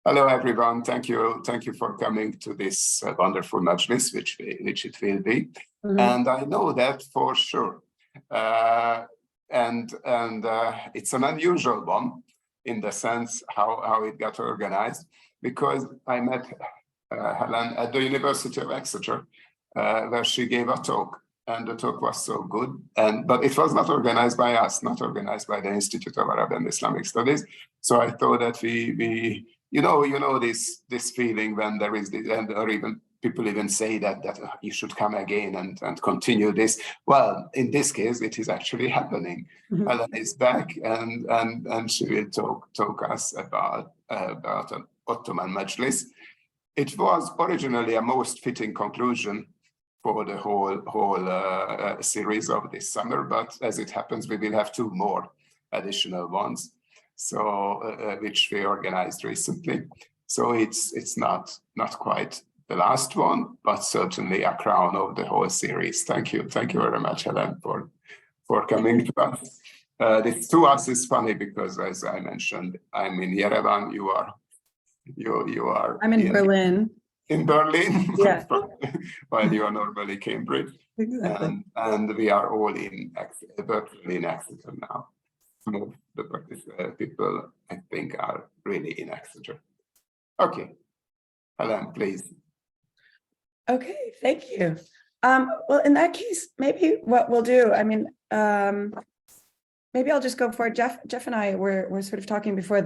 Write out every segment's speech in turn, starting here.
Hello, everyone. Thank you for coming to this wonderful Majlis, which it will be. And I know that for sure. And it's an unusual one in the sense how it got organized, because I met Helen at the University of Exeter, where she gave a talk, and the talk was so good. But it was not organized by us, not organized by the Institute of Arab and Islamic Studies. So I thought that we you know this feeling when there is this, or even people even say that you should come again and continue this. Well, in this case, it is actually happening. Helen is back, and she will talk us about an Ottoman Majlis. It was originally a most fitting conclusion for the whole series of this summer, but as it happens, we will have two more additional ones, so which we organized recently. So it's not quite the last one, but certainly a crown of the whole series. Thank you very much, Helen, for coming to us. This to us is funny because, as I mentioned, I'm in Yerevan. You are. I'm in Berlin. In Berlin, yeah. While you are normally Cambridge. Exactly. And we are all virtually in Exeter now. Some of the people, I think, are really in Exeter. Okay, Helen, please. Okay, thank you. Well, in that case, maybe what we'll do, I mean, maybe I'll just go for it. Jeff and I were sort of talking before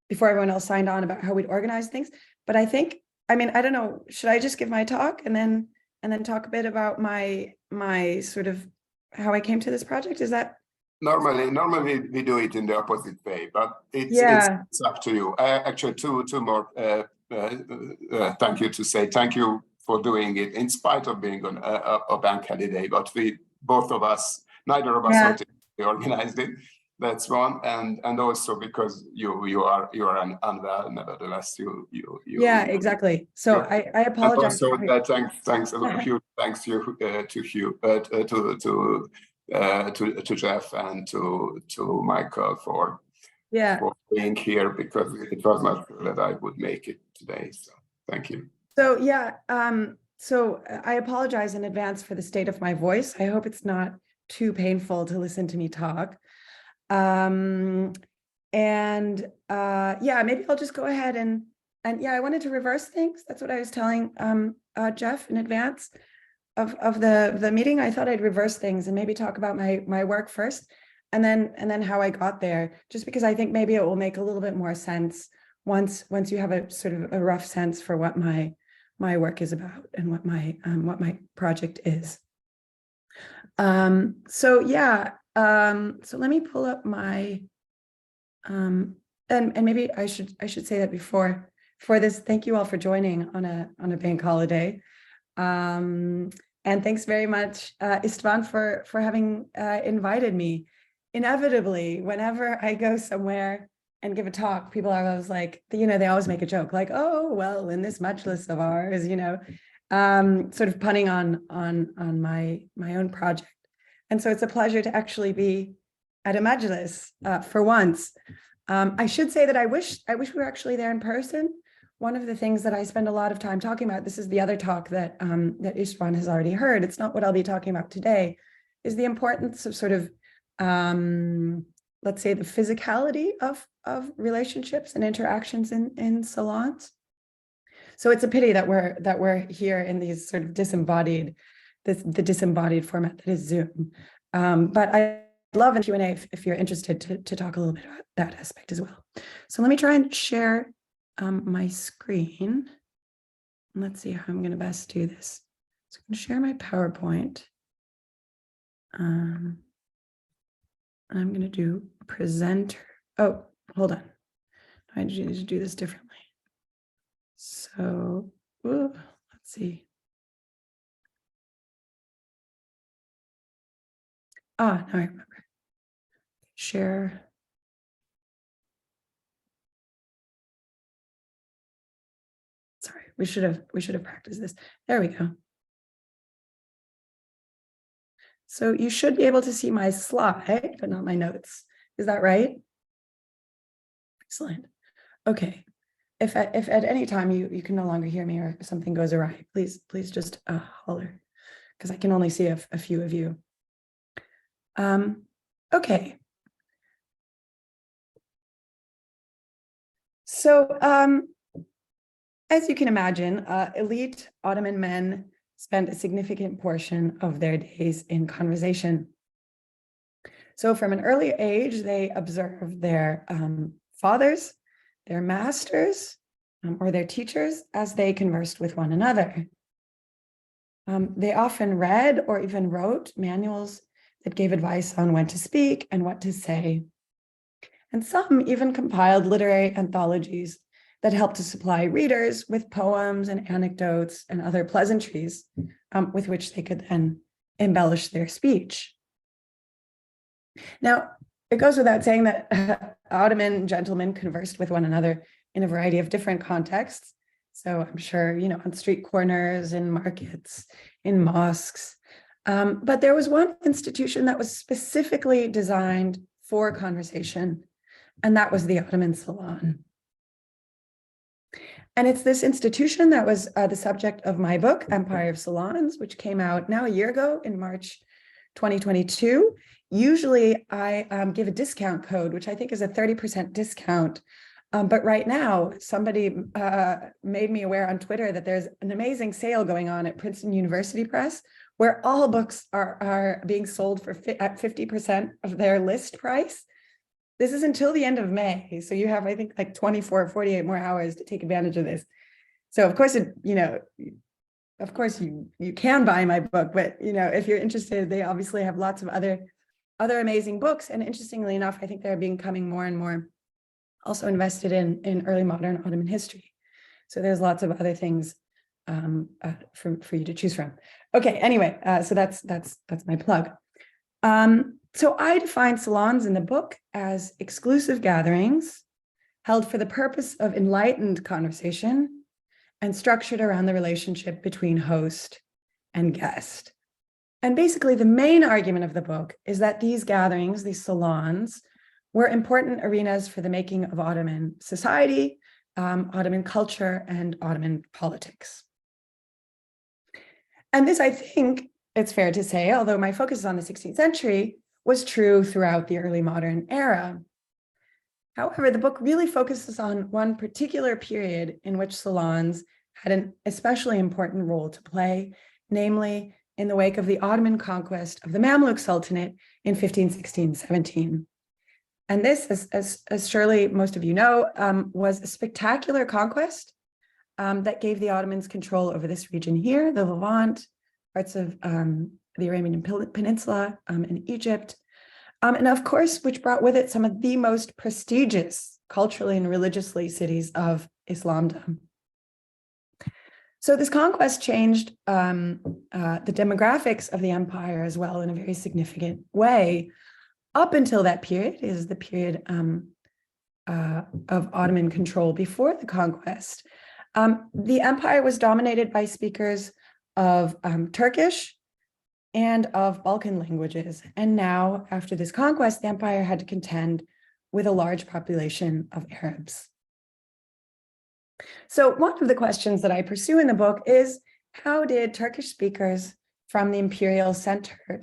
before everyone else signed on about how we'd organize things. But I think, I mean, I don't know, should I just give my talk and then talk a bit about my sort of how I came to this project? Is that? Normally we do it in the opposite way, but it's up to you. Actually, two more thank you to say. Thank you for doing it in spite of being on a bank holiday, but both of us, neither of us organized it. That's one, and also because you are unwell, nevertheless exactly. So I apologize. And also thanks a huge thanks to Jeff and to Michael for being here, because it was not sure that I would make it today. So thank you. So so I apologize in advance for the state of my voice. I hope it's not too painful to listen to me talk. Maybe I'll just go ahead and I wanted to reverse things. That's what I was telling Jeff in advance of the meeting. I thought I'd reverse things and maybe talk about my work first, and then how I got there, just because I think maybe it will make a little bit more sense once you have a sort of a rough sense for what my work is about and what my project is. So let me pull up my, and maybe I should say that before this. Thank you all for joining on a bank holiday, and thanks very much, Istvan, for having invited me. Inevitably, whenever I go somewhere and give a talk, people are always like, they always make a joke, like, oh well, in this majlis of ours, sort of punning on my own project. And so it's a pleasure to actually be at a majlis for once. I should say that I wish we were actually there in person. One of the things that I spend a lot of time talking about, this is the other talk that Istvan has already heard, it's not what I'll be talking about today, is the importance of sort of, let's say, the physicality of relationships and interactions in salons. So it's a pity that we're here in these sort of disembodied, the disembodied format that is Zoom. But I love in Q&A if you're interested to talk a little bit about that aspect as well. So let me try and share my screen. Let's see how I'm going to best do this. So I'm going to share my PowerPoint. I'm going to do presenter. Oh, hold on. I need to do this differently. So let's see. Now I remember. Share. Sorry, we should have practiced this. There we go. So you should be able to see my slide, but not my notes. Is that right? Excellent. Okay. If at any time you can no longer hear me or something goes awry, please just holler, because I can only see a few of you. Okay. So as you can imagine, elite Ottoman men spent a significant portion of their days in conversation. So from an early age, they observed their fathers, their masters, or their teachers as they conversed with one another. They often read or even wrote manuals that gave advice on when to speak and what to say. And some even compiled literary anthologies that helped to supply readers with poems and anecdotes and other pleasantries with which they could then embellish their speech. Now, it goes without saying that Ottoman gentlemen conversed with one another in a variety of different contexts. So I'm sure, on street corners, in markets, in mosques. But there was one institution that was specifically designed for conversation, and that was the Ottoman Salon. And it's this institution that was the subject of my book, Empire of Salons, which came out now a year ago in March 2022. Usually I give a discount code, which I think is a 30% discount. But right now, somebody made me aware on Twitter that there's an amazing sale going on at Princeton University Press, where all books are being sold at 50% of their list price. This is until the end of May. So you have, I think, like 24 or 48 more hours to take advantage of this. So of course, of course you can buy my book, but if you're interested, they obviously have lots of other amazing books. And interestingly enough, I think they're becoming more and more also invested in early modern Ottoman history. So there's lots of other things for you to choose from. Okay, anyway, so that's my plug. So I define salons in the book as exclusive gatherings held for the purpose of enlightened conversation and structured around the relationship between host and guest. And basically the main argument of the book is that these gatherings, these salons, were important arenas for the making of Ottoman society, Ottoman culture, and Ottoman politics. And this, I think it's fair to say, although my focus is on the 16th century, was true throughout the early modern era. However, the book really focuses on one particular period in which salons had an especially important role to play, namely in the wake of the Ottoman conquest of the Mamluk Sultanate in 1516-17. And this, as surely most of you know, was a spectacular conquest that gave the Ottomans control over this region here, the Levant, parts of the Arabian Peninsula and Egypt, and of course, which brought with it some of the most prestigious culturally and religiously cities of Islamdom. So this conquest changed the demographics of the empire as well in a very significant way. Up until that period is the period of Ottoman control before the conquest. The empire was dominated by speakers of Turkish and of Balkan languages. And now, after this conquest, the empire had to contend with a large population of Arabs. So one of the questions that I pursue in the book is, how did Turkish speakers from the imperial center,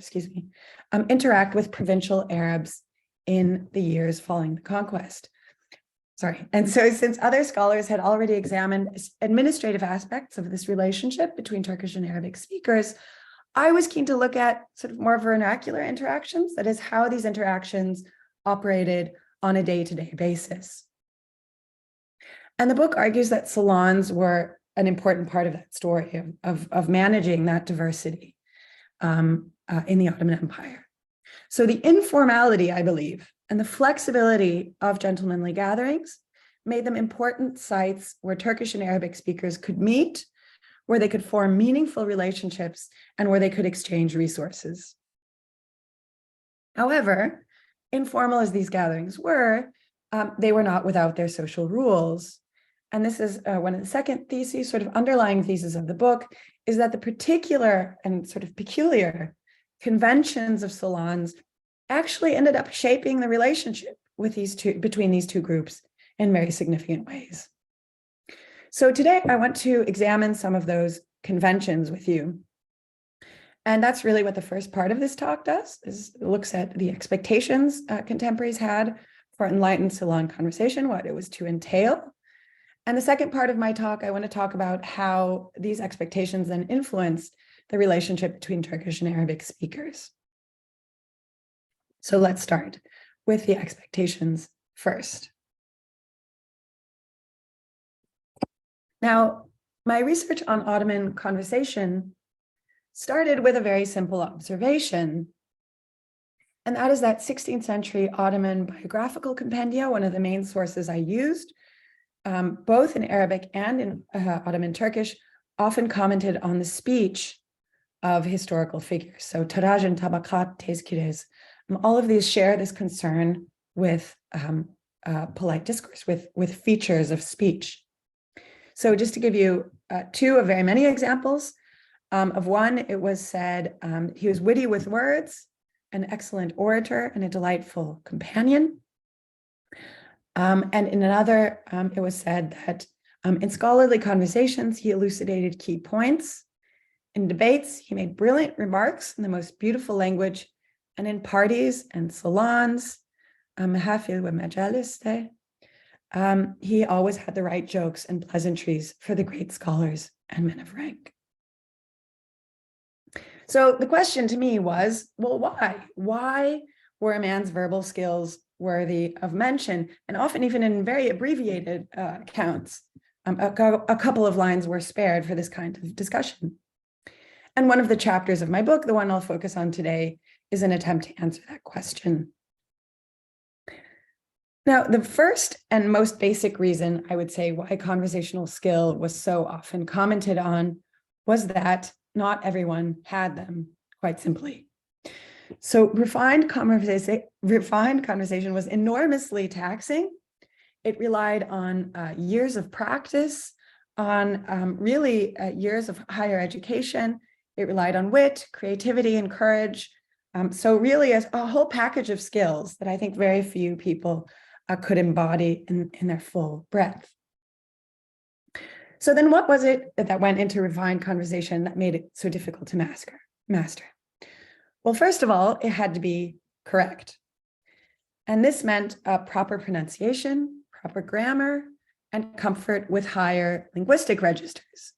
interact with provincial Arabs in the years following the conquest? And so since other scholars had already examined administrative aspects of this relationship between Turkish and Arabic speakers, I was keen to look at sort of more vernacular interactions, that is, how these interactions operated on a day-to-day basis. And the book argues that salons were an important part of that story of managing that diversity in the Ottoman Empire. So the informality, I believe, and the flexibility of gentlemanly gatherings made them important sites where Turkish and Arabic speakers could meet, where they could form meaningful relationships, and where they could exchange resources. However, informal as these gatherings were, they were not without their social rules. And this is one of the second theses, sort of underlying theses of the book, is that the particular and sort of peculiar conventions of salons actually ended up shaping the relationship with between these two groups in very significant ways. So today I want to examine some of those conventions with you. And that's really what the first part of this talk does, is it looks at the expectations contemporaries had for enlightened salon conversation, what it was to entail. And the second part of my talk, I want to talk about how these expectations then influenced the relationship between Turkish and Arabic speakers. So let's start with the expectations first. Now, my research on Ottoman conversation started with a very simple observation, and that is that 16th century Ottoman biographical compendia, one of the main sources I used, both in Arabic and in Ottoman Turkish, often commented on the speech of historical figures. So Taraj and Tabakat, Tezkires, all of these share this concern with polite discourse, with features of speech. So just to give you two of very many examples, of one, it was said he was witty with words, an excellent orator, and a delightful companion. And in another, it was said that in scholarly conversations, he elucidated key points. In debates, he made brilliant remarks in the most beautiful language, and in parties and salons, majālis, he always had the right jokes and pleasantries for the great scholars and men of rank. So the question to me was, well, why? Why were a man's verbal skills worthy of mention? And often even in very abbreviated accounts, a couple of lines were spared for this kind of discussion. And one of the chapters of my book, the one I'll focus on today, is an attempt to answer that question. Now, the first and most basic reason I would say why conversational skill was so often commented on was that not everyone had them, quite simply. So refined conversation was enormously taxing. It relied on years of practice, on really years of higher education. It relied on wit, creativity, and courage. So really a whole package of skills that I think very few people could embody in their full breadth. So then what was it that went into refined conversation that made it so difficult to master? Well, first of all, it had to be correct. And this meant proper pronunciation, proper grammar, and comfort with higher linguistic registers.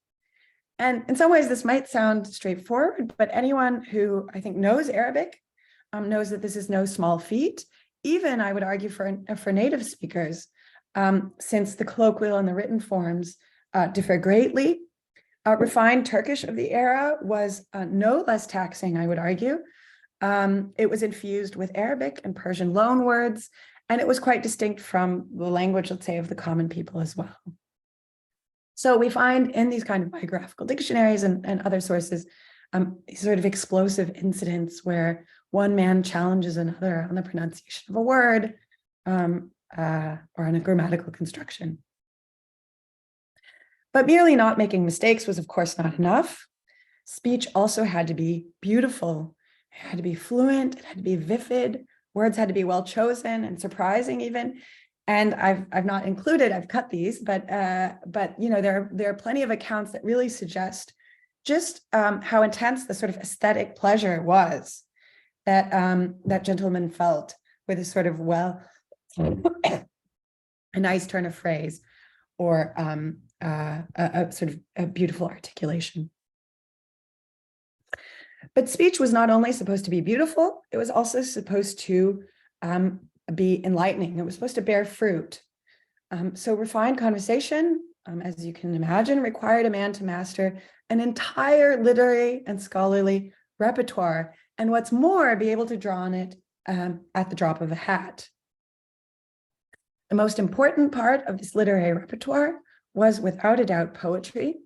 And in some ways, this might sound straightforward, but anyone who I think knows Arabic knows that this is no small feat. Even, I would argue, for native speakers, since the colloquial and the written forms differ greatly. Refined Turkish of the era was no less taxing, I would argue. It was infused with Arabic and Persian loan words, and it was quite distinct from the language, let's say, of the common people as well. So we find in these kind of biographical dictionaries and other sources, sort of explosive incidents where one man challenges another on the pronunciation of a word or on a grammatical construction. But merely not making mistakes was, of course, not enough. Speech also had to be beautiful. It had to be fluent. It had to be vivid. Words had to be well chosen and surprising even. And I've not included, I've cut these, but you know, there are plenty of accounts that really suggest just how intense the sort of aesthetic pleasure was that gentleman felt with a sort of a nice turn of phrase or a sort of a beautiful articulation. But speech was not only supposed to be beautiful, it was also supposed to be enlightening. It was supposed to bear fruit. So refined conversation, as you can imagine, required a man to master an entire literary and scholarly repertoire, and what's more, be able to draw on it at the drop of a hat. The most important part of this literary repertoire was, without a doubt, poetry.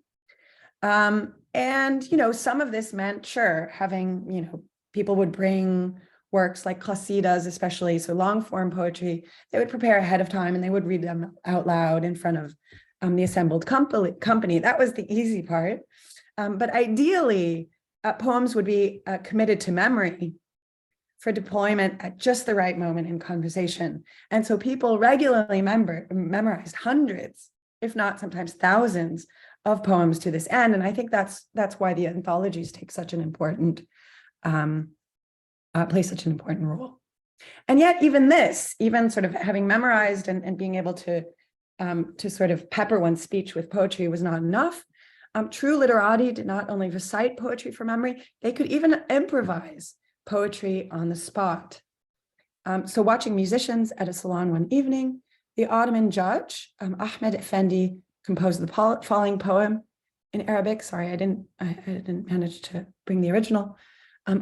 And, you know, some of this meant, sure, having, you know, people would bring works like qasidas, especially, so long form poetry, they would prepare ahead of time and they would read them out loud in front of the assembled company. That was the easy part. But ideally, poems would be committed to memory for deployment at just the right moment in conversation. And so people regularly memorized hundreds, if not sometimes thousands, of poems to this end. And I think that's why the anthologies take such an important play such an important role. And yet even this, even sort of having memorized and being able to sort of pepper one's speech with poetry was not enough. True literati did not only recite poetry from memory, they could even improvise poetry on the spot. So watching musicians at a salon one evening, the Ottoman judge, Ahmed Effendi, composed the following poem in Arabic. Sorry, I didn't manage to bring the original.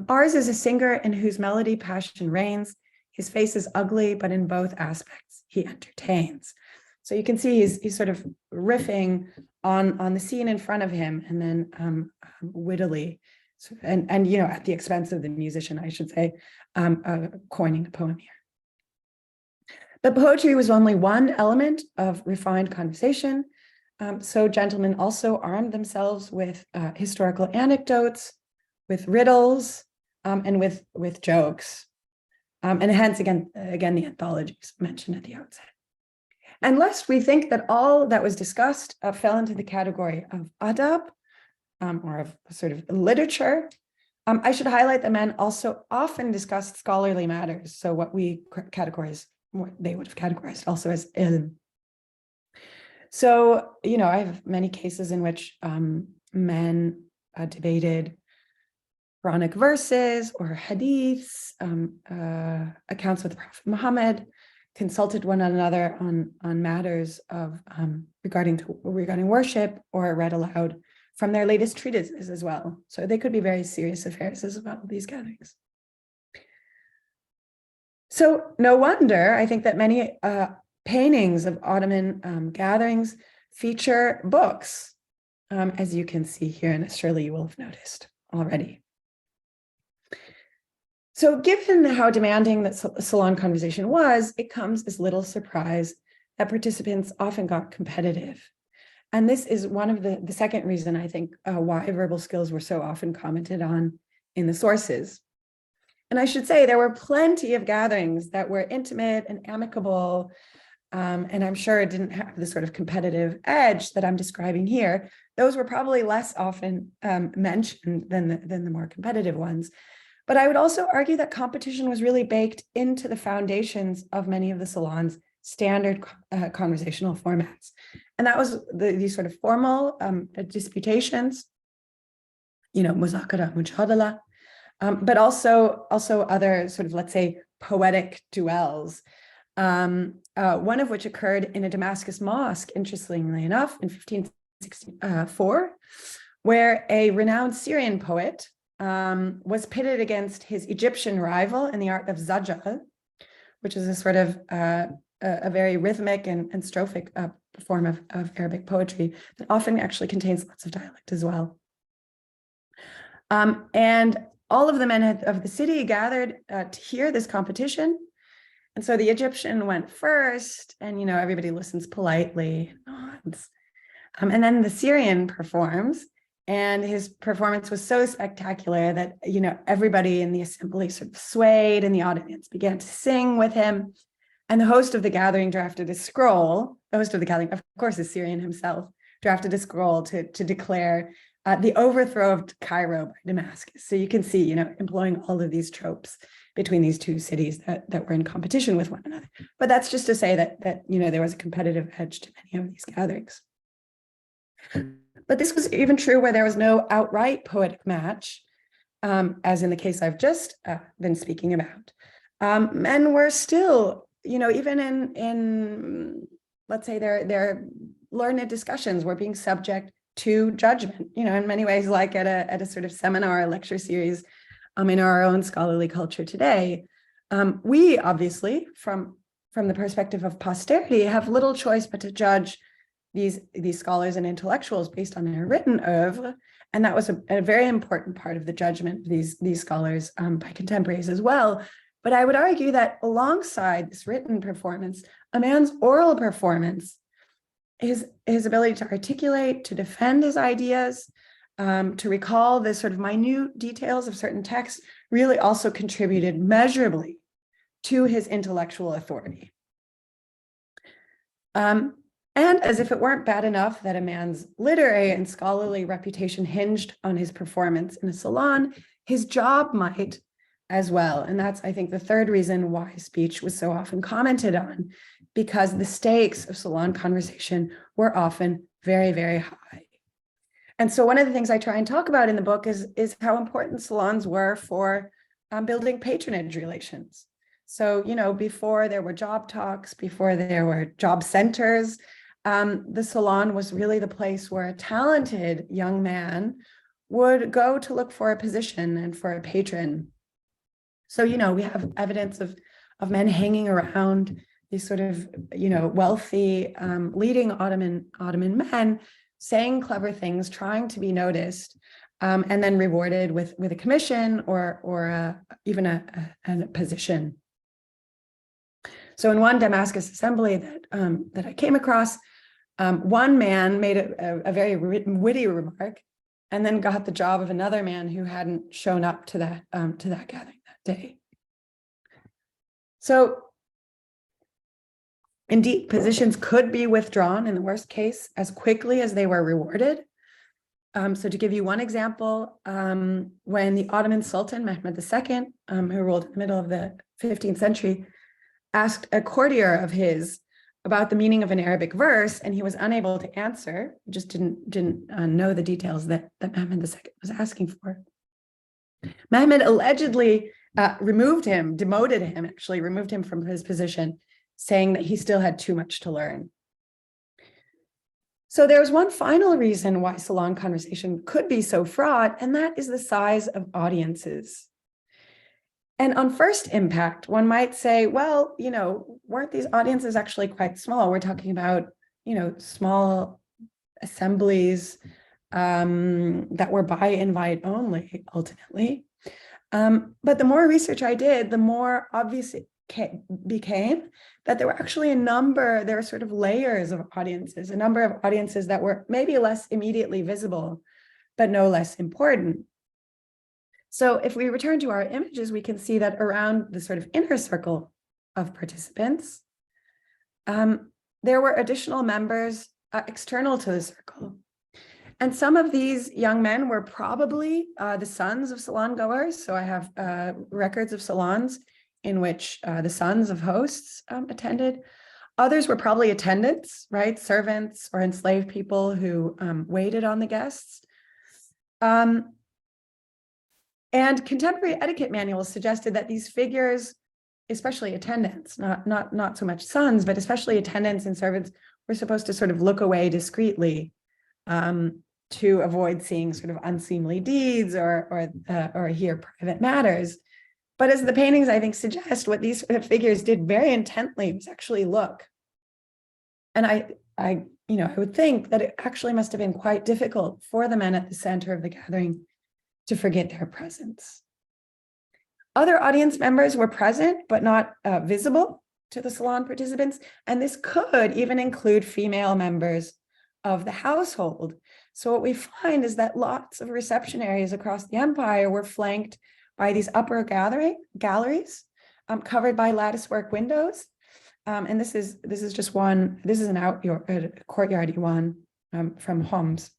Ours is a singer in whose melody passion reigns. His face is ugly, but in both aspects he entertains. So you can see he's sort of riffing on the scene in front of him, and then wittily, and at the expense of the musician, I should say, coining the poem here. But poetry was only one element of refined conversation. So gentlemen also armed themselves with historical anecdotes, with riddles, and with jokes. And hence, again, the anthologies mentioned at the outset. And lest we think that all that was discussed fell into the category of adab, or of sort of literature, I should highlight that men also often discussed scholarly matters. So what they would have categorized also as ilm. So, I have many cases in which men debated Quranic verses or hadiths, accounts with the Prophet Muhammad, consulted one another on matters of regarding worship, or read aloud from their latest treatises as well. So they could be very serious affairs as well, these gatherings. So no wonder, I think, that many paintings of Ottoman gatherings feature books, as you can see here, and surely you will have noticed already. So given how demanding that salon conversation was, it comes as little surprise that participants often got competitive. And this is one of the second reason, I think, why verbal skills were so often commented on in the sources. And I should say there were plenty of gatherings that were intimate and amicable, and I'm sure it didn't have the sort of competitive edge that I'm describing here. Those were probably less often mentioned than the more competitive ones. But I would also argue that competition was really baked into the foundations of many of the salon's standard conversational formats. And that was these sort of formal disputations, muzakara, mujadala, but also other sort of, let's say, poetic duels, one of which occurred in a Damascus mosque, interestingly enough, in 1564, where a renowned Syrian poet was pitted against his Egyptian rival in the art of zajal, which is a sort of a very rhythmic and strophic form of Arabic poetry that often actually contains lots of dialect as well. And all of the men of the city gathered to hear this competition. And so the Egyptian went first, and everybody listens politely, nods. And then the Syrian performs. And his performance was so spectacular that, everybody in the assembly sort of swayed, and the audience began to sing with him. And the host of the gathering drafted a scroll. The host of the gathering, of course, is Syrian himself, drafted a scroll to declare the overthrow of Cairo by Damascus. So you can see, employing all of these tropes between these two cities that were in competition with one another. But that's just to say that there was a competitive edge to many of these gatherings. But this was even true where there was no outright poetic match, as in the case I've just been speaking about. Men were still, even in let's say their learned discussions were being subject to judgment, in many ways, like at a sort of seminar or lecture series in our own scholarly culture today. We obviously, from the perspective of posterity, have little choice but to judge these scholars and intellectuals based on their written oeuvre, and that was a very important part of the judgment of these scholars by contemporaries as well. But I would argue that alongside this written performance, a man's oral performance, his ability to articulate, to defend his ideas, to recall the sort of minute details of certain texts really also contributed measurably to his intellectual authority. And as if it weren't bad enough that a man's literary and scholarly reputation hinged on his performance in a salon, his job might as well. And that's, I think, the third reason why his speech was so often commented on, because the stakes of salon conversation were often very, very high. And so one of the things I try and talk about in the book is how important salons were for building patronage relations. So, before there were job talks, before there were job centers, the salon was really the place where a talented young man would go to look for a position and for a patron. So, we have evidence of men hanging around these sort of, wealthy, leading Ottoman men, saying clever things, trying to be noticed, and then rewarded with a commission or even a position. So in one Damascus assembly that I came across, one man made a very witty remark, and then got the job of another man who hadn't shown up to that gathering that day. So indeed, positions could be withdrawn in the worst case as quickly as they were rewarded. So to give you one example, when the Ottoman Sultan Mehmed II, who ruled in the middle of the 15th century, asked a courtier of his about the meaning of an Arabic verse, and he was unable to answer, just didn't know the details that Mehmed II was asking for. Mehmed allegedly removed him from his position, saying that he still had too much to learn. So there's one final reason why salon conversation could be so fraught, and that is the size of audiences. And on first impact, one might say, well, weren't these audiences actually quite small? We're talking about, small assemblies that were by invite only, ultimately. But the more research I did, the more obvious it became that there were sort of layers of audiences, a number of audiences that were maybe less immediately visible, but no less important. So if we return to our images, we can see that around the sort of inner circle of participants, there were additional members external to the circle. And some of these young men were probably the sons of salon goers. So I have records of salons in which the sons of hosts attended. Others were probably attendants, right? Servants or enslaved people who waited on the guests. And contemporary etiquette manuals suggested that these figures, especially attendants, not so much sons, but especially attendants and servants, were supposed to sort of look away discreetly to avoid seeing sort of unseemly deeds or hear private matters. But as the paintings, I think, suggest, what these figures did very intently was actually look. And I would think that it actually must have been quite difficult for the men at the center of the gathering to forget their presence. Other audience members were present, but not visible to the salon participants. And this could even include female members of the household. So what we find is that lots of reception areas across the empire were flanked by these upper galleries covered by latticework windows. And this is just one, this is a courtyardy one from Homs,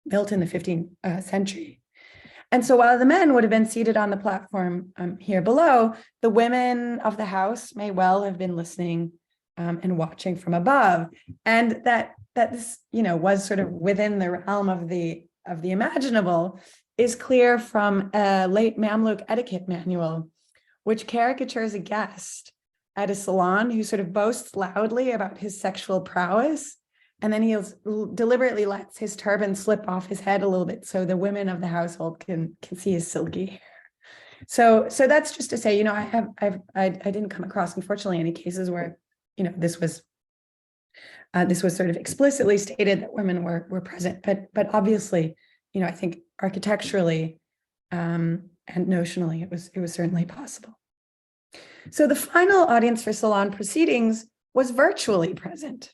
built in the 15th century. And so while the men would have been seated on the platform here below, the women of the house may well have been listening and watching from above. And that this, was sort of within the realm of the imaginable is clear from a late Mamluk etiquette manual, which caricatures a guest at a salon who sort of boasts loudly about his sexual prowess. And then he deliberately lets his turban slip off his head a little bit so the women of the household can see his silky hair. So that's just to say, I didn't come across, unfortunately, any cases where, this was sort of explicitly stated that women were present, but obviously, I think architecturally and notionally, it was certainly possible. So the final audience for salon proceedings was virtually present.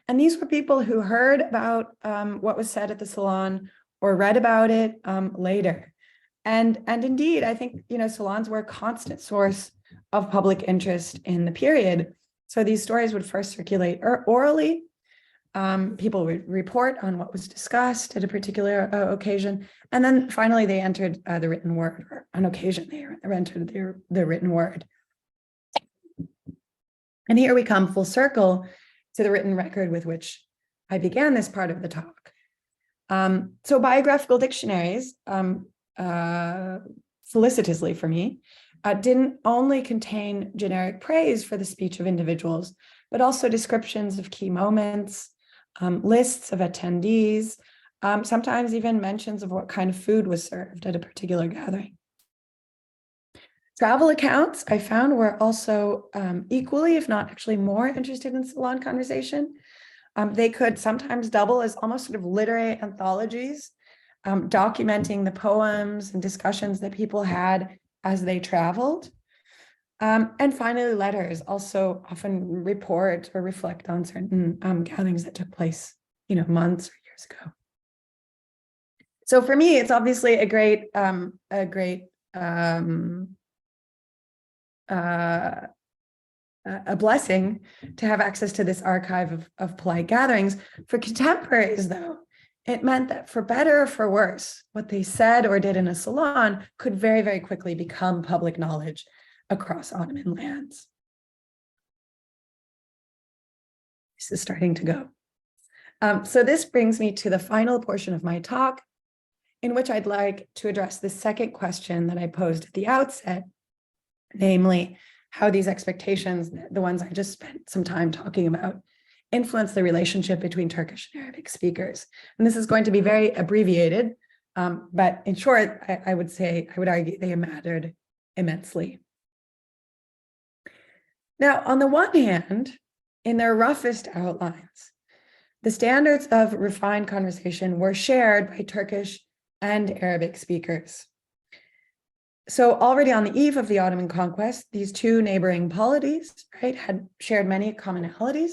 And these were people who heard about what was said at the salon, or read about it later. And indeed, I think, salons were a constant source of public interest in the period. So these stories would first circulate orally. People would report on what was discussed at a particular occasion. And then finally, they entered the written word, or on occasion, they entered the written word. And here we come full circle to the written record with which I began this part of the talk. So biographical dictionaries, felicitously for me, didn't only contain generic praise for the speech of individuals, but also descriptions of key moments, lists of attendees, sometimes even mentions of what kind of food was served at a particular gathering. Travel accounts, I found, were also equally, if not actually more, interested in salon conversation. They could sometimes double as almost sort of literary anthologies, documenting the poems and discussions that people had as they traveled. And finally, letters also often report or reflect on certain gatherings that took place, months or years ago. So for me, it's obviously a great a blessing to have access to this archive of polite gatherings. For contemporaries, though, it meant that for better or for worse, what they said or did in a salon could very, very quickly become public knowledge across Ottoman lands. This is starting to go. So this brings me to the final portion of my talk, in which I'd like to address the second question that I posed at the outset, namely, how these expectations, the ones I just spent some time talking about, influence the relationship between Turkish and Arabic speakers. And this is going to be very abbreviated, but in short, I would argue they mattered immensely. Now, on the one hand, in their roughest outlines, the standards of refined conversation were shared by Turkish and Arabic speakers. So already on the eve of the Ottoman conquest, these two neighboring polities, had shared many commonalities.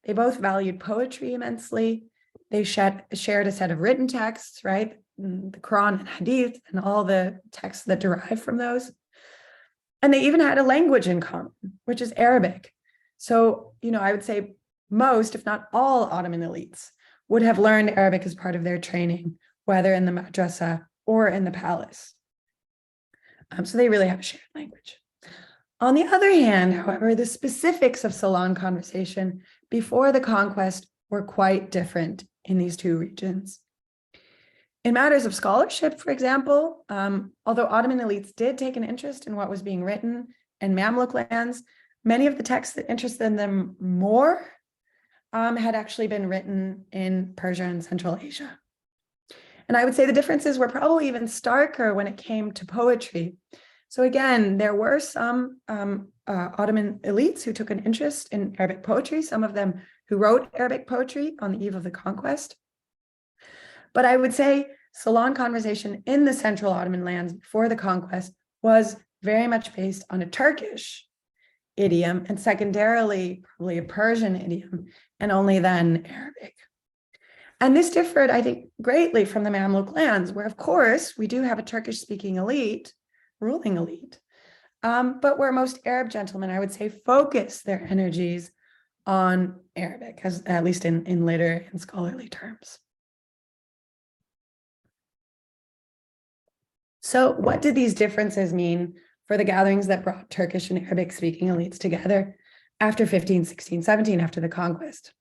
They both valued poetry immensely. They shared a set of written texts, the Quran and Hadith, and all the texts that derive from those. And they even had a language in common, which is Arabic. So, I would say most, if not all, Ottoman elites would have learned Arabic as part of their training, whether in the madrasa or in the palace. So they really have a shared language. On the other hand, however, the specifics of salon conversation before the conquest were quite different in these two regions. In matters of scholarship, for example, although Ottoman elites did take an interest in what was being written in Mamluk lands, many of the texts that interested them more had actually been written in Persia and Central Asia. And I would say the differences were probably even starker when it came to poetry. So again, there were some Ottoman elites who took an interest in Arabic poetry, some of them who wrote Arabic poetry on the eve of the conquest. But I would say salon conversation in the Central Ottoman lands before the conquest was very much based on a Turkish idiom, and secondarily, probably a Persian idiom, and only then Arabic. And this differed, I think, greatly from the Mamluk lands, where, of course, we do have a Turkish-speaking elite, ruling elite, but where most Arab gentlemen, I would say, focus their energies on Arabic, at least in literary and scholarly terms. So what did these differences mean for the gatherings that brought Turkish and Arabic-speaking elites together after 15, 16, 17, after the conquest?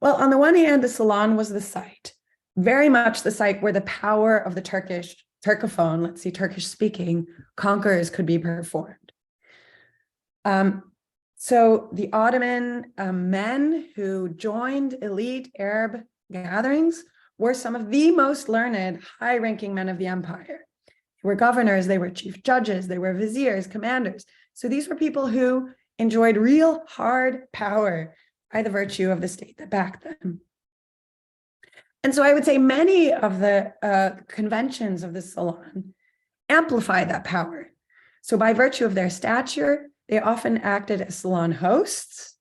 Well, on the one hand, the salon was the site, very much the site where the power of the Turkophone, let's see, Turkish-speaking conquerors could be performed. So the Ottoman men who joined elite Arab gatherings were some of the most learned, high-ranking men of the empire. They were governors, they were chief judges, they were viziers, commanders. So these were people who enjoyed real hard power by the virtue of the state that backed them. And so I would say many of the conventions of the salon amplify that power. So by virtue of their stature, they often acted as salon hosts.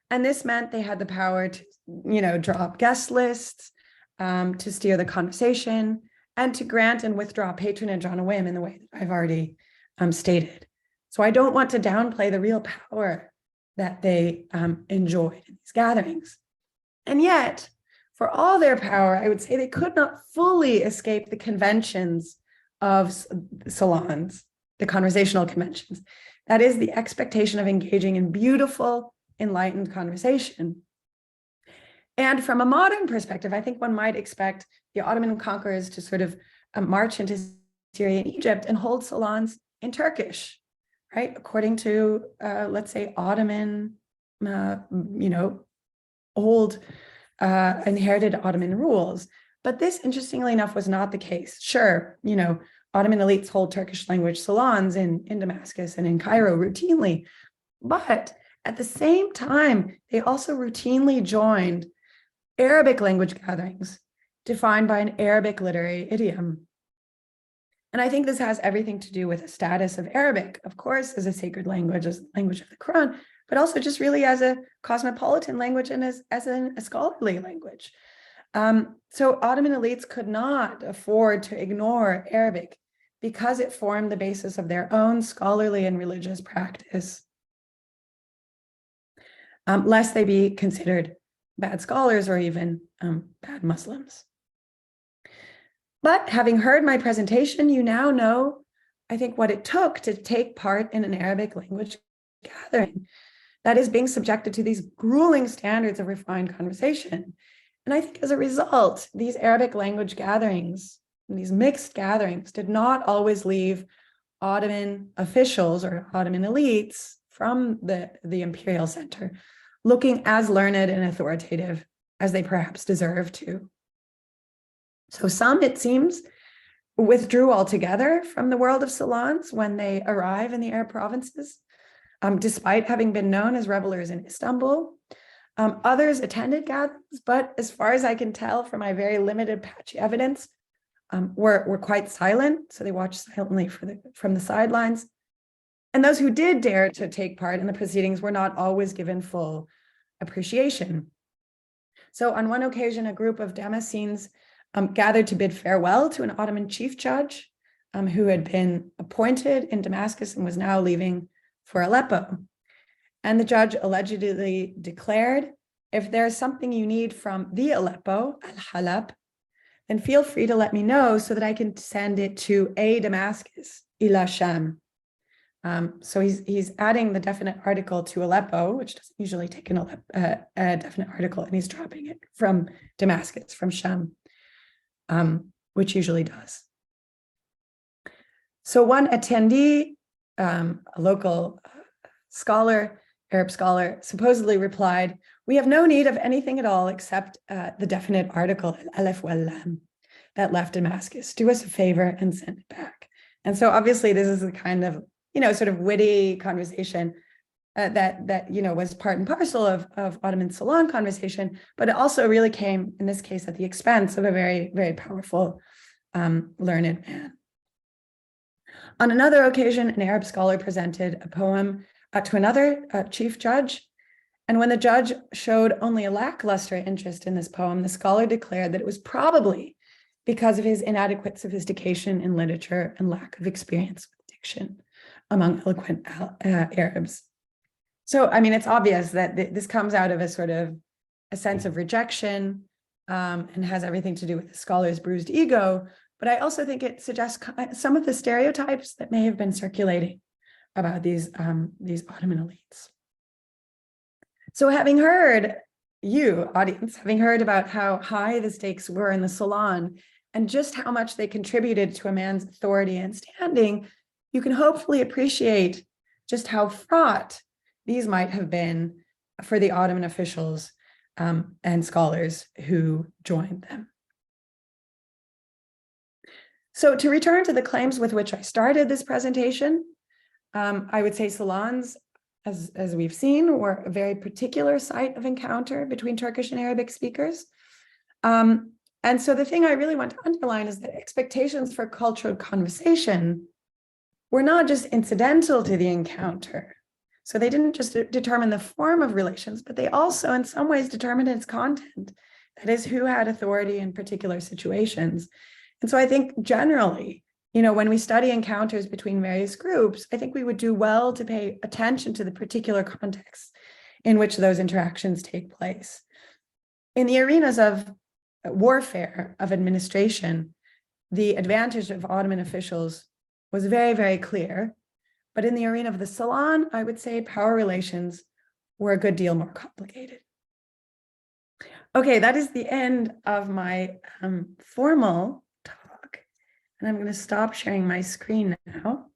And this meant they had the power to, draw up guest lists, to steer the conversation, and to grant and withdraw patronage on a whim in the way that I've already stated. So I don't want to downplay the real power that they enjoyed in these gatherings. And yet, for all their power, I would say they could not fully escape the conventions of salons, the conversational conventions. That is the expectation of engaging in beautiful, enlightened conversation. And from a modern perspective, I think one might expect the Ottoman conquerors to sort of march into Syria and Egypt and hold salons in Turkish, right? According to, let's say, Ottoman, old inherited Ottoman rules. But this, interestingly enough, was not the case. Sure, Ottoman elites hold Turkish language salons in Damascus and in Cairo routinely. But at the same time, they also routinely joined Arabic language gatherings defined by an Arabic literary idiom. And I think this has everything to do with the status of Arabic, of course, as a sacred language, as the language of the Quran, but also just really as a cosmopolitan language and as a scholarly language. So Ottoman elites could not afford to ignore Arabic because it formed the basis of their own scholarly and religious practice, lest they be considered bad scholars or even bad Muslims. But having heard my presentation, you now know, I think, what it took to take part in an Arabic language gathering that is being subjected to these grueling standards of refined conversation. And I think as a result, these Arabic language gatherings, these mixed gatherings, did not always leave Ottoman officials or Ottoman elites from the imperial center looking as learned and authoritative as they perhaps deserved to. So some, it seems, withdrew altogether from the world of salons when they arrive in the Arab provinces, despite having been known as revelers in Istanbul. Others attended gatherings, but as far as I can tell from my very limited patchy evidence, were quite silent. So they watched silently from the sidelines. And those who did dare to take part in the proceedings were not always given full appreciation. So on one occasion, a group of Damascenes gathered to bid farewell to an Ottoman chief judge who had been appointed in Damascus and was now leaving for Aleppo. And the judge allegedly declared, if there's something you need from the Aleppo, Al-Halab, then feel free to let me know so that I can send it to a Damascus, ila Sham. So he's adding the definite article to Aleppo, which doesn't usually take a definite article, and he's dropping it from Damascus, from Sham, which usually does. So one attendee, a local scholar, Arab scholar, supposedly replied, "We have no need of anything at all except the definite article, Al-Alef wal-Lam, that left Damascus. Do us a favor and send it back." And so obviously this is the kind of, sort of witty conversation that was part and parcel of Ottoman salon conversation, but it also really came, in this case, at the expense of a very, very powerful, learned man. On another occasion, an Arab scholar presented a poem to another chief judge. And when the judge showed only a lackluster interest in this poem, the scholar declared that it was probably because of his inadequate sophistication in literature and lack of experience with diction among eloquent Arabs. So, I mean, it's obvious that this comes out of a sort of a sense of rejection and has everything to do with the scholar's bruised ego. But I also think it suggests some of the stereotypes that may have been circulating about these Ottoman elites. So having heard, you, audience, having heard about how high the stakes were in the salon and just how much they contributed to a man's authority and standing, you can hopefully appreciate just how fraught these might have been for the Ottoman officials and scholars who joined them. So to return to the claims with which I started this presentation, I would say salons, as we've seen, were a very particular site of encounter between Turkish and Arabic speakers. And so the thing I really want to underline is that expectations for cultural conversation were not just incidental to the encounter. So they didn't just determine the form of relations, but they also in some ways determined its content, That is, who had authority in particular situations. And so I think generally, when we study encounters between various groups, I think we would do well to pay attention to the particular context in which those interactions take place. In the arenas of warfare, of administration, the advantage of Ottoman officials was very, very clear. But in the arena of the salon, I would say power relations were a good deal more complicated. Okay, that is the end of my formal talk. And I'm going to stop sharing my screen now.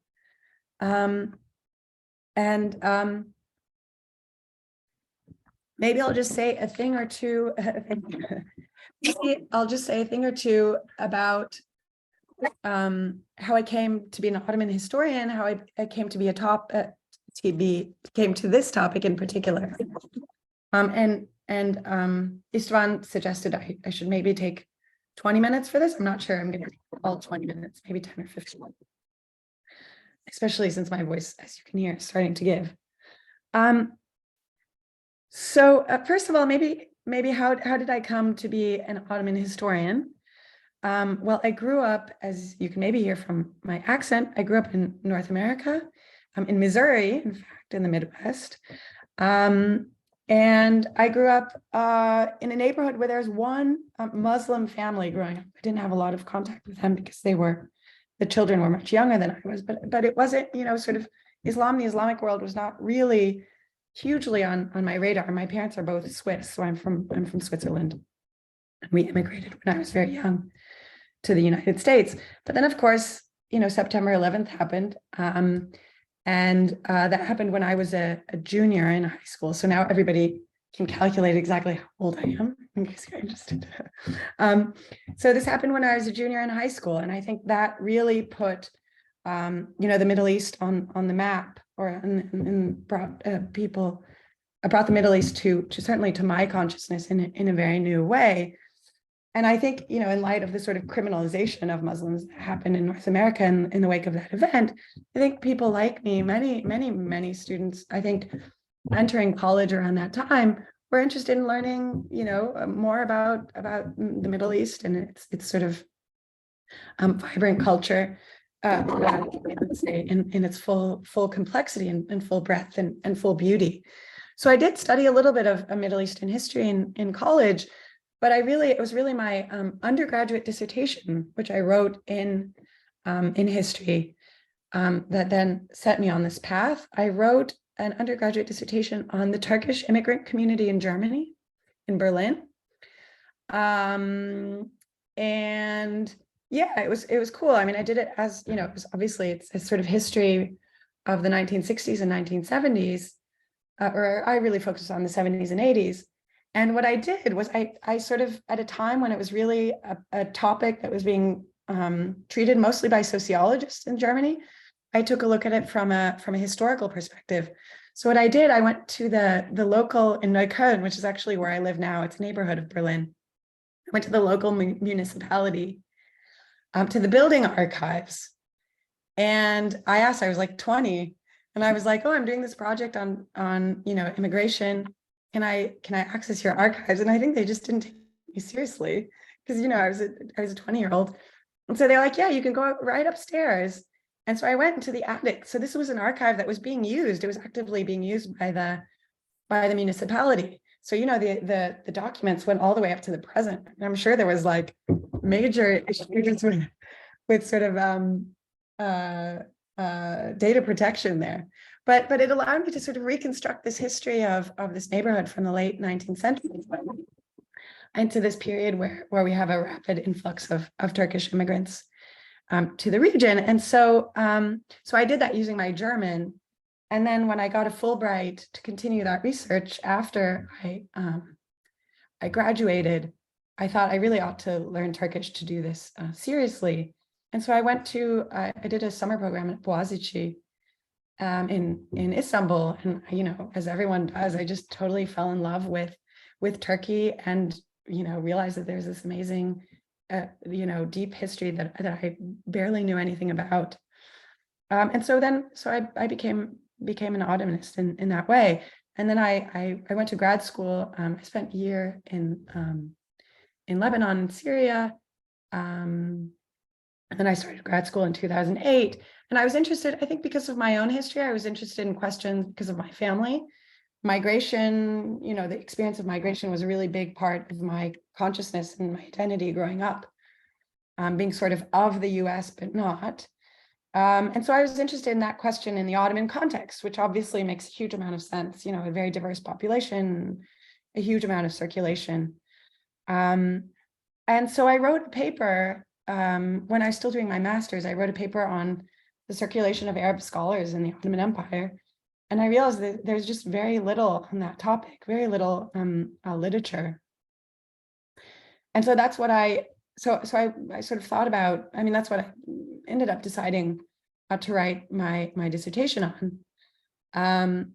Maybe I'll just say a thing or two. Maybe I'll just say a thing or two about how I came to be an Ottoman historian, how I came to be came to this topic in particular. Istvan suggested I should maybe take 20 minutes for this. I'm not sure I'm going to take all 20 minutes, maybe 10 or 15, especially since my voice, as you can hear, is starting to give. So first of all, maybe how did I come to be an Ottoman historian? Well, I grew up, as you can maybe hear from my accent, I grew up in North America, in Missouri, in fact, in the Midwest. And I grew up in a neighborhood where there's one Muslim family growing up. I didn't have a lot of contact with them because the children were much younger than I was, but it wasn't, sort of Islam, the Islamic world was not really hugely on my radar. My parents are both Swiss, so I'm from Switzerland. We immigrated when I was very young to the United States. But then, of course, September 11th happened. And that happened when I was a junior in high school. So now everybody can calculate exactly how old I am, in case you're interested. So this happened when I was a junior in high school. And I think that really put, the Middle East on the map, and brought the Middle East to certainly to my consciousness in a very new way. And I think, in light of the sort of criminalization of Muslims that happened in North America in the wake of that event, I think people like me, many students, I think, entering college around that time, were interested in learning, more about the Middle East and its sort of vibrant culture, let's say, in its full complexity and full breadth and full beauty. So I did study a little bit of Middle Eastern history in college. But it was really my undergraduate dissertation, which I wrote in history, that then set me on this path. I wrote an undergraduate dissertation on the Turkish immigrant community in Germany, in Berlin. And yeah, it was cool. I mean, I did it as, it was obviously it's a sort of history of the 1960s and 1970s, or I really focused on the 70s and 80s. And what I did was I sort of, at a time when it was really a topic that was being treated mostly by sociologists in Germany, I took a look at it from a historical perspective. So what I did, I went to the local in Neukölln, which is actually where I live now. It's a neighborhood of Berlin. I went to the local municipality, to the building archives. And I was like 20, and I was like, oh, I'm doing this project on immigration. Can I access your archives? And I think they just didn't take me seriously because, I was a 20-year-old. And so they're like, yeah, you can go right upstairs. And so I went into the attic. So this was an archive that was being used. It was actively being used by the municipality. So, the documents went all the way up to the present. And I'm sure there was like major issues with sort of data protection there. But it allowed me to sort of reconstruct this history of this neighborhood from the late 19th century into this period where we have a rapid influx of Turkish immigrants to the region. And so I did that using my German. And then when I got a Fulbright to continue that research after I graduated, I thought I really ought to learn Turkish to do this seriously. And so I did a summer program at Boğaziçi in Istanbul, and as everyone does, I just totally fell in love with Turkey, and realized that there's this amazing deep history that I barely knew anything about, and so I became an Ottomanist in that way. And then I went to grad school. I spent a year in in Lebanon and Syria. And then I started grad school in 2008. And I was interested, I think because of my own history, I was interested in questions because of my family. Migration, the experience of migration was a really big part of my consciousness and my identity growing up, being sort of the US, but not. And so I was interested in that question in the Ottoman context, which obviously makes a huge amount of sense, a very diverse population, a huge amount of circulation. And so I wrote a paper, when I was still doing my master's, I wrote a paper on the circulation of Arab scholars in the Ottoman Empire. And I realized that there's just very little on that topic, very little literature. And so that's what I sort of thought about. I mean, that's what I ended up deciding to write my dissertation on.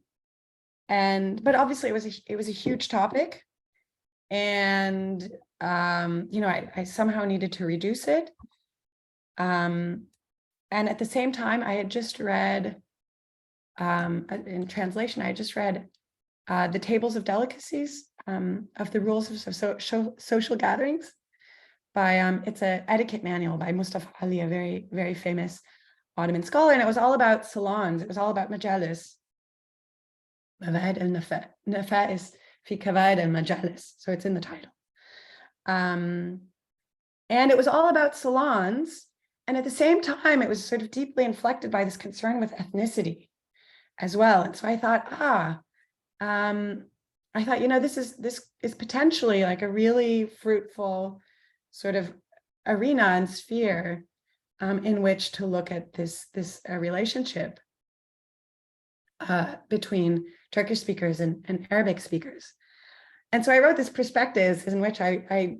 But obviously it was a huge topic, and I somehow needed to reduce it. And at the same time, I had just read, in translation, I just read the Tables of Delicacies of the Rules of Social Gatherings by, it's an etiquette manual by Mustafa Ali, a very, very famous Ottoman scholar. And it was all about salons. It was all about majālis. Mawā'id al-Nafa'is fi Qawaid al-Majālis. So it's in the title. And it was all about salons. And at the same time, it was sort of deeply inflected by this concern with ethnicity as well. And so I thought, this is potentially like a really fruitful sort of arena and sphere in which to look at this relationship between Turkish speakers and Arabic speakers. And so I wrote this prospectus in which I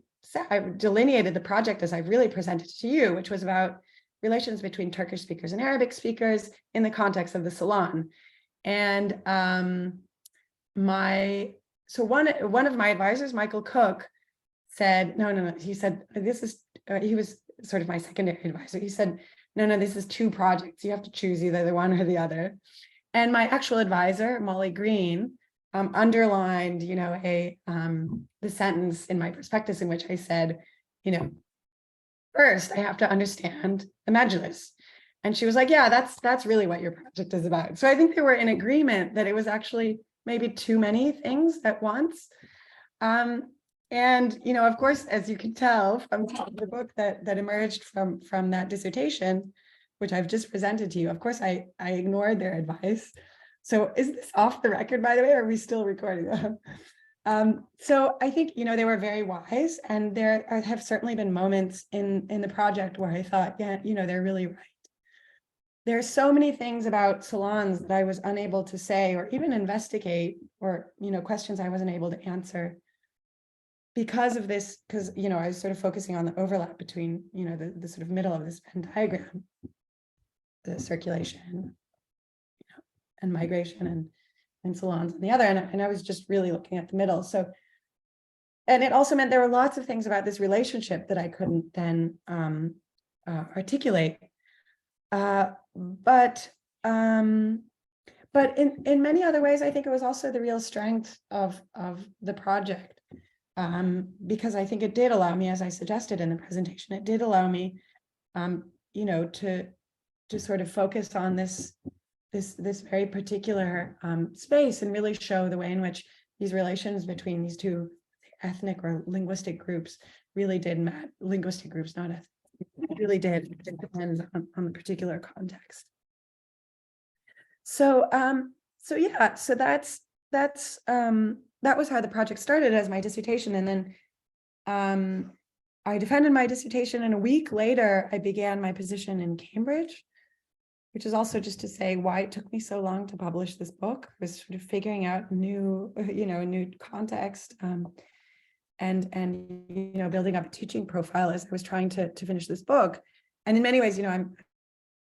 delineated the project as I've really presented to you, which was about relations between Turkish speakers and Arabic speakers in the context of the Salon. And one of my advisors, Michael Cook, said, no. He said, he was sort of my secondary advisor. He said, no, this is two projects. You have to choose either the one or the other. And my actual advisor, Molly Green, underlined, the sentence in my prospectus in which I said, first I have to understand the Majlis. And she was like, yeah, that's really what your project is about. So I think they were in agreement that it was actually maybe too many things at once. And, of course, as you can tell from the book that emerged from that dissertation, which I've just presented to you, of course, I ignored their advice. So is this off the record, by the way, or are we still recording them? So I think, they were very wise, and there have certainly been moments in the project where I thought, yeah, they're really right. There are so many things about salons that I was unable to say or even investigate, or, questions I wasn't able to answer because of this, because, I was sort of focusing on the overlap between, the sort of middle of this Venn diagram, the circulation, and migration and salons on the other, and I was just really looking at the middle. So, and it also meant there were lots of things about this relationship that I couldn't then articulate. But in many other ways, I think it was also the real strength of the project, because I think it did allow me, as I suggested in the presentation, it did allow me, to sort of focus on this very particular space and really show the way in which these relations between these two ethnic or linguistic groups really did matter. Linguistic groups, not ethnic. It really did. It depends on the particular context. So yeah. So that was how the project started as my dissertation, and then I defended my dissertation, and a week later I began my position in Cambridge, which is also just to say why it took me so long to publish this book. I was sort of figuring out new context, and building up a teaching profile as I was trying to finish this book. And in many ways, I'm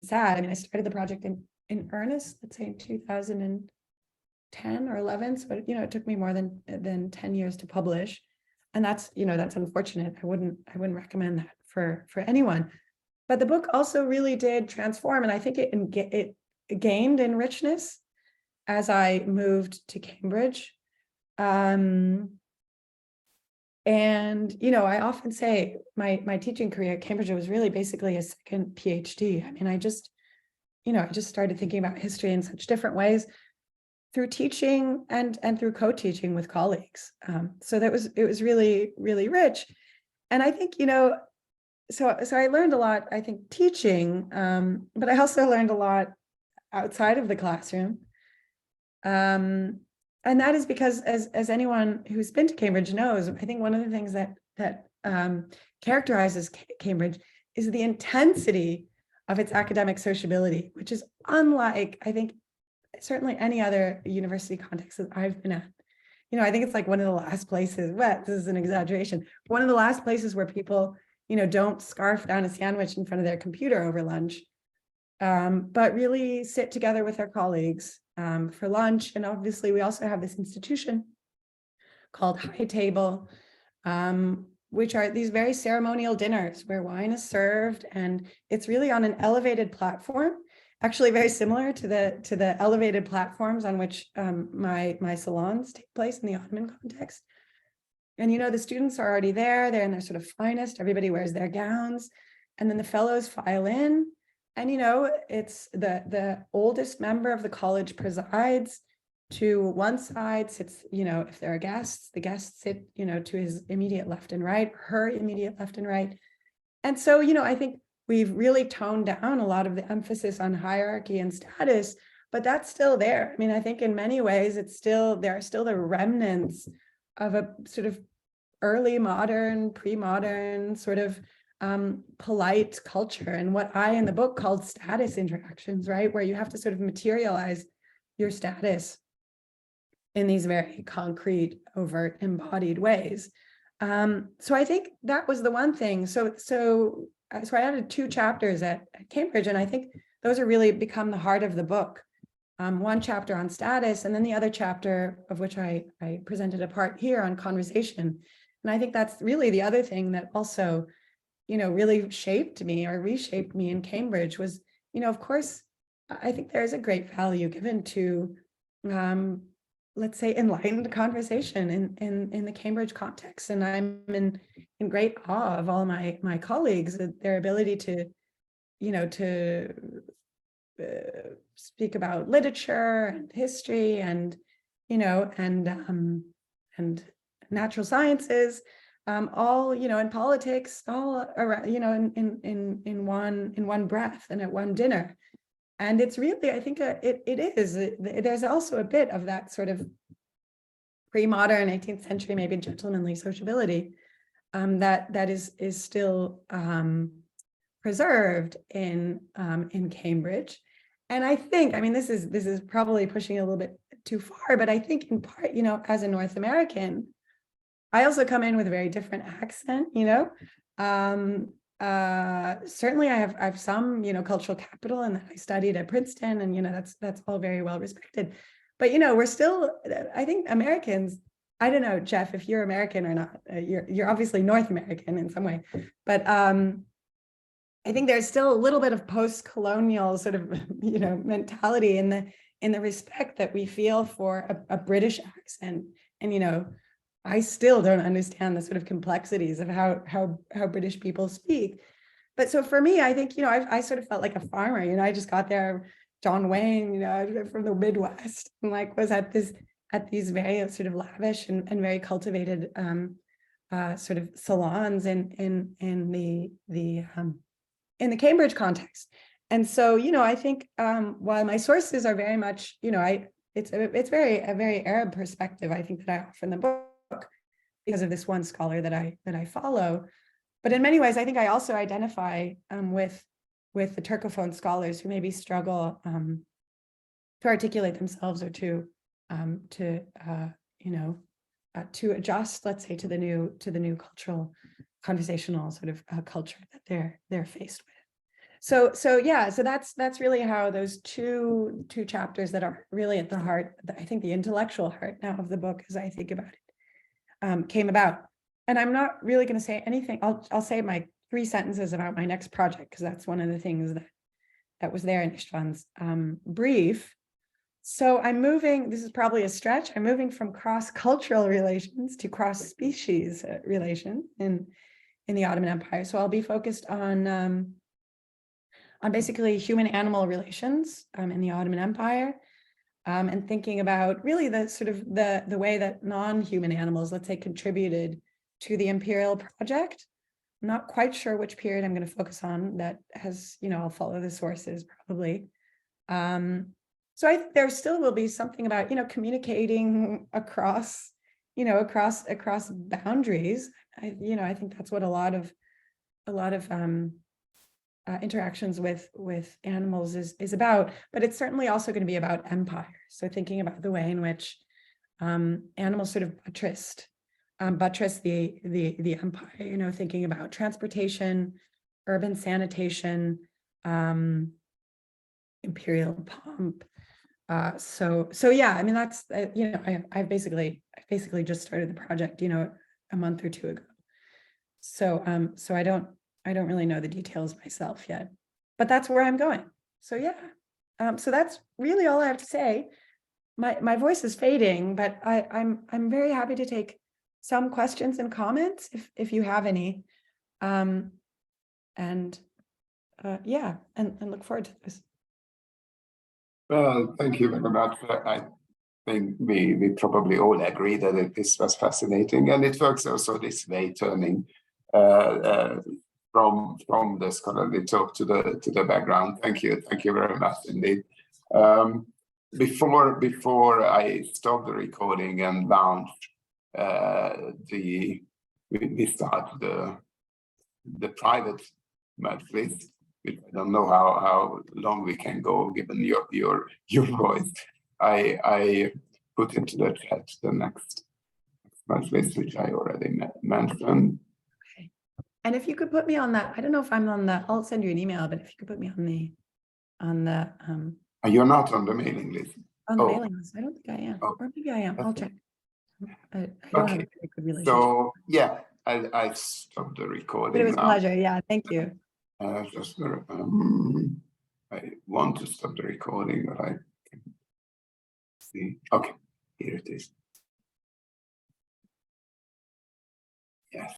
sad. I mean, I started the project in earnest, let's say in 2010 or 11. So, it took me more than 10 years to publish. And that's unfortunate. I wouldn't recommend that for anyone. But the book also really did transform, and I think it gained in richness as I moved to Cambridge. And, you know, I often say my teaching career at Cambridge was really basically a second PhD. I mean, I just started thinking about history in such different ways through teaching and through co-teaching with colleagues. So it was really, really rich. And I think, you know, so I learned a lot, I think, teaching, but I also learned a lot outside of the classroom. And that is because, as anyone who's been to Cambridge knows, I think one of the things that characterizes Cambridge is the intensity of its academic sociability, which is unlike, I think, certainly any other university context that I've been at. You know, I think it's like one of the last places, well, this is an exaggeration, one of the last places where people, you know, don't scarf down a sandwich in front of their computer over lunch, but really sit together with their colleagues for lunch. And obviously, we also have this institution called High Table, which are these very ceremonial dinners where wine is served, and it's really on an elevated platform, actually very similar to the elevated platforms on which my salons take place in the Ottoman context. And, you know, the students are already there, they're in their sort of finest, everybody wears their gowns, and then the fellows file in. And, you know, it's the oldest member of the college presides. To one side sits, you know, if there are guests, the guests sit, you know, to his immediate left and right, her immediate left and right. And so, you know, I think we've really toned down a lot of the emphasis on hierarchy and status, but that's still there. I mean, I think in many ways, there are still the remnants of a sort of early modern, pre-modern sort of polite culture, and what I in the book called status interactions, right? Where you have to sort of materialize your status in these very concrete, overt, embodied ways. So I think that was the one thing. So I added 2 chapters at Cambridge, and I think those are really become the heart of the book. One chapter on status, and then the other chapter, of which I presented a part here, on conversation. And I think that's really the other thing that also, you know, really shaped me or reshaped me in Cambridge was, you know, of course, I think there is a great value given to, let's say, enlightened conversation in the Cambridge context. And I'm in great awe of all my colleagues, their ability to, you know, to speak about literature and history and, you know, and natural sciences, all, you know, in politics, all around, you know, in one breath and at one dinner. And it's really, I think there's also a bit of that sort of pre-modern 18th century, maybe gentlemanly sociability that is still preserved in Cambridge. And I think, I mean, this is probably pushing a little bit too far, but I think in part, you know, as a North American, I also come in with a very different accent, you know. Certainly I have some, you know, cultural capital, and I studied at Princeton, and, you know, that's all very well respected. But, you know, we're still, I think Americans, I don't know, Jeff, if you're American or not, you're obviously North American in some way, but I think there's still a little bit of post-colonial sort of, you know, mentality in the respect that we feel for a British accent. And, you know, I still don't understand the sort of complexities of how British people speak. But so for me, I think, you know, I sort of felt like a farmer. You know, I just got there, John Wayne, you know, from the Midwest, and like was at these very sort of lavish and very cultivated sort of salons in the Cambridge context. And so, you know, I think while my sources are very much, you know, it's a very Arab perspective, I think, that I offer in the book because of this one scholar that I follow. But in many ways, I think I also identify with the Turcophone scholars who maybe struggle to articulate themselves or to adjust, let's say, to the new cultural conversational sort of culture that they're faced with. So yeah, so that's really how those two chapters that are really at the heart, I think the intellectual heart now of the book, as I think about it, came about. And I'm not really going to say anything. I'll say my 3 sentences about my next project, because that's one of the things that was there in Istvan's brief, So I'm moving, this is probably a stretch, I'm moving from cross-cultural relations to cross-species relation in the Ottoman Empire. So I'll be focused on basically human-animal relations in the Ottoman Empire, and thinking about really the sort of the way that non-human animals, let's say, contributed to the imperial project. I'm not quite sure which period I'm going to focus on. That has, I'll follow the sources probably. So I think there still will be something about, communicating across, across boundaries. I think that's what a lot of interactions with animals is about, but it's certainly also going to be about empire. So thinking about the way in which animals sort of buttress the empire, thinking about transportation, urban sanitation, imperial pomp. So yeah, I mean, that's, I basically just started the project, a month or two ago. So I don't really know the details myself yet, but that's where I'm going. So yeah, so that's really all I have to say. My voice is fading, but I'm very happy to take some questions and comments if you have any, and look forward to this. Well, thank you very much. I think we probably all agree that this was fascinating, and it works also this way, turning from the scholarly talk to the background. Thank you very much indeed. Before I stop the recording and launch we start the private majlis. I don't know how long we can go given your voice. I put into the chat the next majlis, which I already mentioned. Okay. And if you could put me on that, I don't know if I'm on the, I'll send you an email, but if you could put me on the You're not on the mailing list. on the mailing list. I don't think I am. Oh. Or maybe I am. I'll check. I don't have a very good relationship. So yeah, I stopped the recording. But it was now. a pleasure. Yeah, thank you. I want to stop the recording, but I can see. Okay, here it is. Yes.